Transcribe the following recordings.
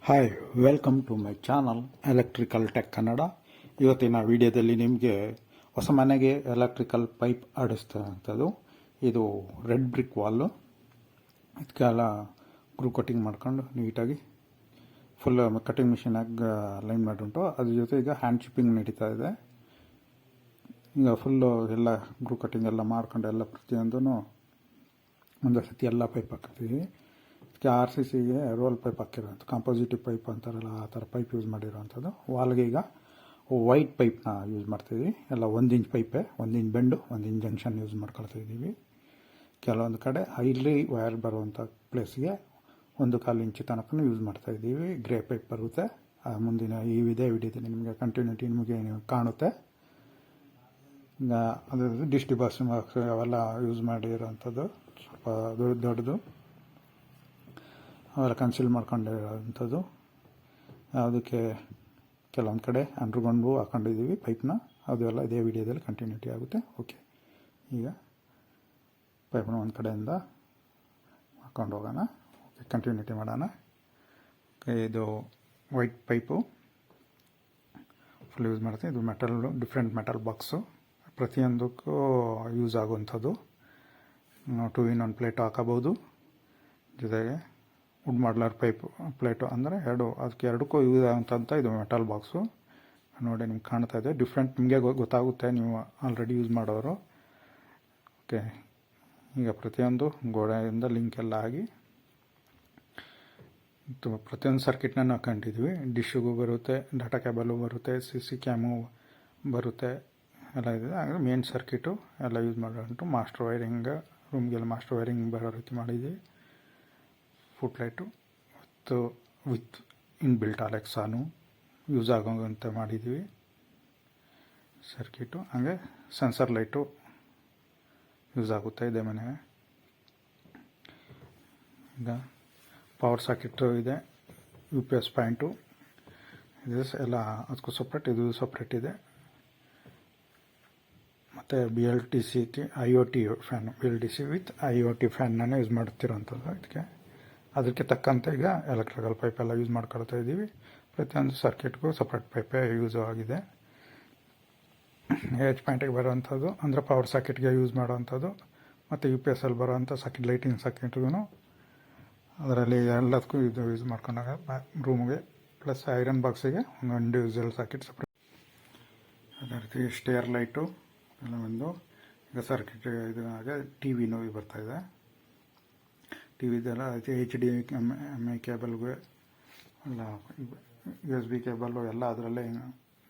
Hi, welcome to my channel electrical tech Kannada. ಇವತ್ತಿನ ವಿಡಿಯೋದಲ್ಲಿ ನಿಮಗೆ ಹೊಸ ಮನೆಗೆ ಎಲೆಕ್ಟ್ರಿಕಲ್ ಪೈಪ್ ಆಡಿಸ್ತಂಥದ್ದು. ಇದು ರೆಡ್ ಬ್ರಿಕ್ ವಾಲು. ಇದಕ್ಕೆಲ್ಲ ಗ್ರೂ ಕಟಿಂಗ್ ಮಾಡ್ಕೊಂಡು ನೀಟಾಗಿ ಫುಲ್ ಕಟಿಂಗ್ ಮಿಷಿನಾಗಿ ಲೈನ್ ಮಾಡಿಬಿಟ್ಟು ಅದ್ರ ಜೊತೆ ಈಗ ಹ್ಯಾಂಡ್ ಚಿಪ್ಪಿಂಗ್ ನಡೀತಾ ಇದೆ. ಈಗ ಫುಲ್ಲು ಎಲ್ಲ ಗ್ರೂ ಕಟಿಂಗ್ ಎಲ್ಲ ಮಾಡ್ಕೊಂಡು ಎಲ್ಲ ಪ್ರತಿಯೊಂದೂ ಒಂದು ಸತಿ ಎಲ್ಲ ಪೈಪ್ ಹಾಕ್ತೀವಿ. ಇದಕ್ಕೆ RCCಗೆ ರೋಲ್ ಪೈಪ್ ಹಾಕಿರೋಂಥ ಕಾಂಪೋಸಿಟಿವ್ ಪೈಪ್ ಅಂತಾರಲ್ಲ, ಆ ಥರ ಪೈಪ್ ಯೂಸ್ ಮಾಡಿರೋವಂಥದ್ದು. ವಾಲ್ಗೆ ಈಗ ವೈಟ್ ಪೈಪ್ನ ಯೂಸ್ ಮಾಡ್ತೀವಿ. ಎಲ್ಲ 1 ಇಂಚ್ ಪೈಪೇ, 1 inch bend, 1 inch junction use ಮಾಡ್ಕೊಳ್ತಾ ಇದ್ದೀವಿ. ಕೆಲವೊಂದು ಕಡೆ ಹೈಲಿ ವೈರ್ ಬರುವಂಥ ಪ್ಲೇಸ್ಗೆ 1/4 ಇಂಚ್ ತನಕ ಯೂಸ್ ಮಾಡ್ತಾ ಇದ್ದೀವಿ. ಗ್ರೇ ಪೈಪ್ ಬರುತ್ತೆ. ಮುಂದಿನ ಈ ವಿಡಿಯೋದಲ್ಲಿ ನಿಮಗೆ ಕಂಟಿನ್ಯೂಟಿ ನಿಮಗೆ ಕಾಣುತ್ತೆ. ಈಗ ಅದ್ರದ್ದು ಡಿಸ್ಟ್ರಿಬ್ಯೂಷನ್ ಬಾಕ್ಸ್ ಅವೆಲ್ಲ ಯೂಸ್ ಮಾಡಿರೋವಂಥದ್ದು, ಸ್ವಲ್ಪ ದೊಡ್ಡದು ಅವೆಲ್ಲ ಕನ್ಸಿಲ್ ಮಾಡ್ಕೊಂಡಿರೋವಂಥದ್ದು. ಅದಕ್ಕೆ ಕೆಲವೊಂದು ಕಡೆ ಅಂಡರ್ಗ್ರೌಂಡು ಹಾಕೊಂಡಿದ್ದೀವಿ ಪೈಪ್ನ. ಅದೆಲ್ಲ ಇದೇ ವಿಡಿಯೋದಲ್ಲಿ ಕಂಟಿನ್ಯೂಟಿ ಆಗುತ್ತೆ. ಓಕೆ, ಈಗ ಪೈಪ್ನ ಒಂದು ಕಡೆಯಿಂದ ಹಾಕೊಂಡು ಹೋಗೋಣ. ಓಕೆ, ಕಂಟಿನ್ಯೂಟಿ ಮಾಡೋಣ. ಇದು ವೈಟ್ ಪೈಪು ಫುಲ್ ಯೂಸ್ ಮಾಡ್ತೀವಿ. ಇದು ಡಿಫ್ರೆಂಟ್ ಮೆಟಲ್ ಬಾಕ್ಸು, ಪ್ರತಿಯೊಂದಕ್ಕೂ ಯೂಸ್ ಆಗುವಂಥದ್ದು. 2-in-1 ಪ್ಲೇಟು ಹಾಕೋಬೋದು. ಜೊತೆಗೆ ವುಡ್ ಮಾಡ್ಲರ್ ಪ್ಲೇಟು ಅಂದರೆ ಅದಕ್ಕೆ ಎರಡಕ್ಕೂ ಯೂಸ್ ಆಗುವಂಥ ಇದು ಮೆಟಲ್ ಬಾಕ್ಸು. ನೋಡಿ, ನಿಮ್ಗೆ ಕಾಣ್ತಾ ಇದೆ. ಡಿಫ್ರೆಂಟ್ ನಿಮಗೆ ಗೊತ್ತಾಗುತ್ತೆ, ನೀವು ಆಲ್ರೆಡಿ ಯೂಸ್ ಮಾಡೋರು. ಓಕೆ, ಈಗ ಪ್ರತಿಯೊಂದು ಗೋಡೆಯಿಂದ ಲಿಂಕ್ ಎಲ್ಲ ಆಗಿ ಪ್ರತಿಯೊಂದು ಸರ್ಕಿಟ್ನ ಹಾಕೊಂಡಿದ್ವಿ. ಡಿಶ್ಶಿಗೂ ಬರುತ್ತೆ, ಡಾಟಾ ಕೇಬಲು ಬರುತ್ತೆ, CC ಕ್ಯಾಮು ಬರುತ್ತೆ, ಎಲ್ಲ ಇದೆ. ಹಾಗೆ ಮೇನ್ ಸರ್ಕಿಟು ಎಲ್ಲ ಯೂಸ್ ಮಾಡೋಂಟು. ಮಾಸ್ಟರ್ ವೈರಿಂಗ್, ರೂಮ್ಗೆಲ್ಲ ಮಾಸ್ಟರ್ ವೈರಿಂಗ್ ಬರೋ ರೀತಿ ಮಾಡಿದ್ವಿ. ಫುಟ್ ಲೈಟು ಮತ್ತು ವಿತ್ ಇನ್ಬಿಲ್ಟ್ ಅಲೆಕ್ಸಾನು ಯೂಸ್ ಆಗೋಂತೆ ಮಾಡಿದ್ವಿ ಸರ್ಕಿಟು. ಹಾಗೆ ಸೆನ್ಸರ್ ಲೈಟು ಯೂಸ್ ಆಗುತ್ತೆ ಇದೆ ಮನೆಗೆ. ಈಗ ಪವರ್ ಸಾಕೆಟು ಇದೆ, UPS ಪಾಯಿಂಟು ಇದೆ ಎಲ್ಲ. ಅದಕ್ಕೂ ಸಪ್ರೇಟ್, ಇದು ಸಪ್ರೇಟ್ ಇದೆ. ಮತ್ತು BLDC IoT fan, BLDC with IoT ಫ್ಯಾನನ್ನೇ ಯೂಸ್ ಮಾಡ್ತಿರೋಂಥದ್ದು. ಅದಕ್ಕೆ ತಕ್ಕಂತೆ ಈಗ ಎಲೆಕ್ಟ್ರಿಕಲ್ ಪೈಪ್ ಎಲ್ಲ ಯೂಸ್ ಮಾಡ್ಕೊಳ್ತಾ ಇದ್ದೀವಿ. ಪ್ರತಿಯೊಂದು ಸರ್ಕಿಟ್ಗೂ ಸಪ್ರೇಟ್ ಪೈಪೇ ಯೂಸ್ ಆಗಿದೆ. H ಪಾಯಿಂಟಿಗೆ ಬರೋವಂಥದ್ದು ಅಂದರೆ ಪವರ್ ಸಾಕೆಟ್ಗೆ ಯೂಸ್ ಮಾಡೋವಂಥದ್ದು, ಮತ್ತು UPS ಅಲ್ಲಿ ಬರೋವಂಥ ಸಾಕೆಟ್, ಲೈಟಿಂಗ್ ಸಾಕೆಟ್ಗೂ ಅದರಲ್ಲಿ ಎಲ್ಲದಕ್ಕೂ ಇದು ಯೂಸ್ ಮಾಡ್ಕೊಂಡಾಗ ರೂಮ್ಗೆ. ಪ್ಲಸ್ ಐರನ್ ಬಾಕ್ಸಿಗೆ ಒಂದು ಇಂಡಿವಿಜುವಲ್ ಸಾಕೆಟ್ ಸಪ್ರೇಟ್. ಅದೇ ರೀತಿ ಸ್ಟೇರ್ ಲೈಟು ಎಲ್ಲ ಒಂದು. ಈಗ ಸರ್ಕಿಟ್ ಇದು ಹಾಗೆ TVನೂ ಬರ್ತಾಯಿದೆ. TVದೆಲ್ಲ HDMI ಕೇಬಲ್ಗೆ ಎಲ್ಲ USB ಕೇಬಲ್ಲು ಎಲ್ಲ ಅದರಲ್ಲೇ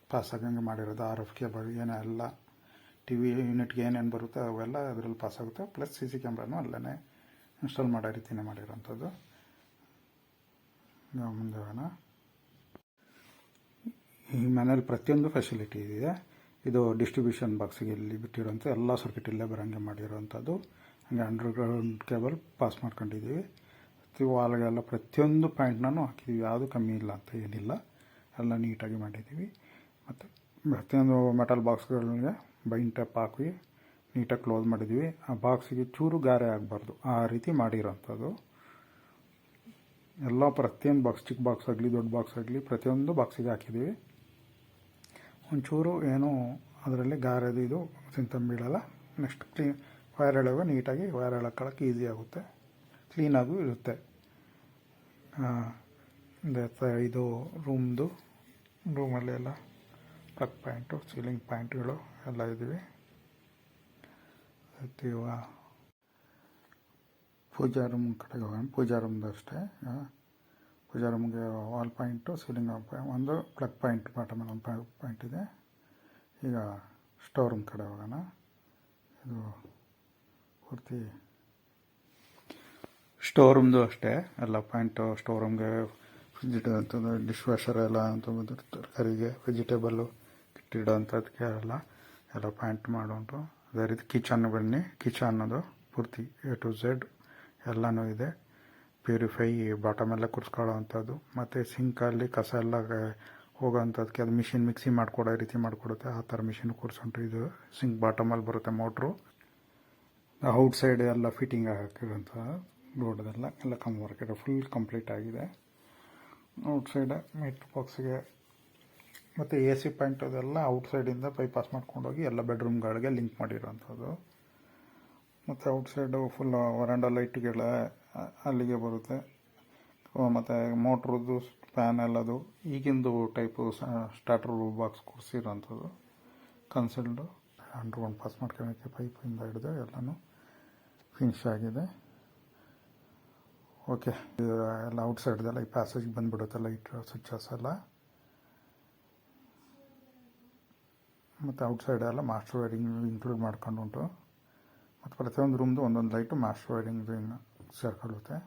ಪಾಸ್ ಆಗಂಗೆ ಮಾಡಿರೋದು. RF ಕೇಬಲ್ ಎಲ್ಲ TV ಯೂನಿಟ್ಗೆ ಏನೇನು ಬರುತ್ತೆ ಅವೆಲ್ಲ ಅದರಲ್ಲಿ ಪಾಸ್ ಆಗುತ್ತೆ. ಪ್ಲಸ್ CC ಕ್ಯಾಮ್ರಾನು ಅಲ್ಲೇ ಇನ್ಸ್ಟಾಲ್ ಮಾಡೋ ರೀತಿಯೇ ಮಾಡಿರೋಂಥದ್ದು. ಮುಂದೆ ಹೋಗೋಣ. ಈ ಮನೇಲಿ ಪ್ರತಿಯೊಂದು ಫೆಸಿಲಿಟಿ ಇದೆ. ಇದು ಡಿಸ್ಟ್ರಿಬ್ಯೂಷನ್ ಬಾಕ್ಸಿಗೆ ಇಲ್ಲಿ ಬಿಟ್ಟಿರೋಂಥ ಎಲ್ಲ ಸರ್ಕಿಟ್ ಇಲ್ಲೇ ಬರೋಂಗೆ ಮಾಡಿರೋವಂಥದ್ದು. ಹಾಗೆ ಅಂಡರ್ಗ್ರೌಂಡ್ ಕೇಬಲ್ ಪಾಸ್ ಮಾಡ್ಕೊಂಡಿದ್ದೀವಿ. ವಾಲ್ಗೆಲ್ಲ ಪ್ರತಿಯೊಂದು ಪಾಯಿಂಟ್ನೂ ಹಾಕಿದ್ದೀವಿ. ಯಾವುದು ಕಮ್ಮಿ ಇಲ್ಲ ಅಂತ ಏನಿಲ್ಲ, ಎಲ್ಲ ನೀಟಾಗಿ ಮಾಡಿದ್ದೀವಿ. ಮತ್ತು ಪ್ರತಿಯೊಂದು ಮೆಟಲ್ ಬಾಕ್ಸ್ಗಳಿಗೆ ಬೈಂಡ್ ಟೇಪ್ ಹಾಕಿ ನೀಟಾಗಿ ಕ್ಲೋಸ್ ಮಾಡಿದ್ದೀವಿ. ಆ ಬಾಕ್ಸಿಗೆ ಚೂರು ಗಾರೆ ಆಗಬಾರ್ದು, ಆ ರೀತಿ ಮಾಡಿರೋಂಥದ್ದು. ಎಲ್ಲ ಪ್ರತಿಯೊಂದು ಬಾಕ್ಸ್, ಚಿಕ್ಕ ಬಾಕ್ಸ್ ಆಗಲಿ ದೊಡ್ಡ ಬಾಕ್ಸ್ ಆಗಲಿ ಪ್ರತಿಯೊಂದು ಬಾಕ್ಸಿಗೆ ಹಾಕಿದ್ದೀವಿ. ಒಂಚೂರು ಏನೂ ಅದರಲ್ಲಿ ಗಾರೆದು ಇದು ಬೀಳಲ್ಲ. ನೆಕ್ಸ್ಟ್ ವೈರ್ ಎಳೆಯುವಾಗ ನೀಟಾಗಿ ವೈರ್ ಎಳ್ಕೊಳ್ಳೋಕೆ ಈಸಿ ಆಗುತ್ತೆ, ಕ್ಲೀನಾಗೂ ಇರುತ್ತೆ. ಇದು ರೂಮಲ್ಲಿ ಎಲ್ಲ ಪ್ಲಗ್ ಪಾಯಿಂಟು, ಸೀಲಿಂಗ್ ಪಾಯಿಂಟ್ಗಳು ಎಲ್ಲ ಇದ್ದೀವಿ. ಇವಾಗ ಪೂಜಾ ರೂಮ್ ಕಡೆಗೆ ಹೋಗೋಣ. ಪೂಜಾ ರೂಮ್ದು ಅಷ್ಟೇ. ಪೂಜಾ ರೂಮ್ಗೆ ವಾಲ್ ಪಾಯಿಂಟು, ಸೀಲಿಂಗ್ ಒಂದು ಪ್ಲಗ್ ಪಾಯಿಂಟ್, ಬಾಟಮಲ್ಲಿ ಒಂದು ಪಾಯಿಂಟ್ ಇದೆ. ಈಗ ಸ್ಟೋರ್ ರೂಮ್ ಕಡೆ ಹೋಗೋಣ. ಇದು ಪೂರ್ತಿ ಸ್ಟೋರ್ ರೂಮ್ದು ಅಷ್ಟೇ. ಎಲ್ಲ ಪಾಯಿಂಟು ಸ್ಟೋರ್ ರೂಮ್ಗೆ ಫ್ರಿಜ್ ಡಿಶ್ ವಾಷರ್ ಎಲ್ಲ ಅಂತ ತರಕಾರಿಗೆ ವೆಜಿಟೇಬಲ್ಲು ಇಟ್ಟಿಡೋಂಥದ್ದಕ್ಕೆ ಎಲ್ಲ ಪಾಯಿಂಟ್ ಮಾಡೋಂಟು. ಅದೇ ರೀತಿ ಕಿಚನ್ ಬನ್ನಿ. ಕಿಚನ್ ಅದು ಪೂರ್ತಿ A to Z ಎಲ್ಲನೂ ಇದೆ. ಪ್ಯೂರಿಫೈ ಬಾಟಮ್ ಎಲ್ಲ ಕೂರಿಸ್ಕೊಳ್ಳೋ ಅಂಥದ್ದು. ಮತ್ತು ಸಿಂಕಲ್ಲಿ ಕಸ ಎಲ್ಲ ಹೋಗೋವಂಥದ್ದಕ್ಕೆ ಅದು ಮಿಷಿನ್ ಮಿಕ್ಸಿ ಮಾಡಿಕೊಡೋ ರೀತಿ ಮಾಡಿಕೊಡುತ್ತೆ. ಆ ಥರ ಮಿಷಿನ್ ಕೂರಿಸ್ಕೊಂಡು ಇದು ಸಿಂಕ್ ಬಾಟಮಲ್ಲಿ ಬರುತ್ತೆ ಮೋಟ್ರು. ಔಟ್ಸೈಡ್ ಎಲ್ಲ ಫಿಟ್ಟಿಂಗ್ ಹಾಕಿರೋಂಥ ರೋಡ್ದೆಲ್ಲ ಎಲ್ಲ ವರ್ಕ್ ಫುಲ್ ಕಂಪ್ಲೀಟ್ ಆಗಿದೆ. ಔಟ್ಸೈಡ್ ಮೀಟ್ರ್ ಬಾಕ್ಸ್ಗೆ ಮತ್ತು ಎ ಸಿ ಪಾಯಿಂಟ್ ಅದೆಲ್ಲ ಔಟ್ಸೈಡಿಂದ ಬೈಪಾಸ್ ಮಾಡ್ಕೊಂಡೋಗಿ ಎಲ್ಲ ಬೆಡ್ರೂಮ್ಗಳಿಗೆ ಲಿಂಕ್ ಮಾಡಿರೋಂಥದ್ದು. ಮತ್ತು ಔಟ್ಸೈಡು ಫುಲ್ ವರಾಂಡ ಲೈಟ್ಗಳ ಅಲ್ಲಿಗೆ ಬರುತ್ತೆ. ಮತ್ತು ಮೋಟ್ರದ್ದು ಫ್ಯಾನ್ ಎಲ್ಲದು ಈಗಿಂದು ಟೈಪು ಸ್ಟಾರ್ಟರ್ ಬಾಕ್ಸ್ ಕೂರಿಸಿರೋಂಥದ್ದು. ಕನ್ಸಲ್ಡು ಅಂಡ್ರೌಂಡ್ ಪಾಸ್ ಮಾಡ್ಕೊಳ್ಳೋಕ್ಕೆ ಪೈಪಿಂದ ಹಿಡಿದು ಎಲ್ಲನೂ ಫಿನಿಶ್ ಆಗಿದೆ. ಓಕೆ, ಇದು ಎಲ್ಲ ಔಟ್ಸೈಡ್ದೆಲ್ಲ ಈ ಪ್ಯಾಸೇಜ್ಗೆ ಬಂದುಬಿಡುತ್ತೆ ಲೈಟ್ ಸ್ವಿಚಸ್ ಎಲ್ಲ. ಮತ್ತು ಔಟ್ಸೈಡ್ ಎಲ್ಲ ಮಾಸ್ಟರ್ ವೈರಿಂಗ್ ಇನ್ಕ್ಲೂಡ್ ಮಾಡ್ಕೊಂಡು ಉಂಟು. ಮತ್ತು ಪ್ರತಿಯೊಂದು ರೂಮ್ದು ಒಂದೊಂದು ಲೈಟು ಮಾಸ್ಟರ್ ವೈರಿಂಗ್ ಸೇರ್ಕೊಳ್ಳುತ್ತೆ.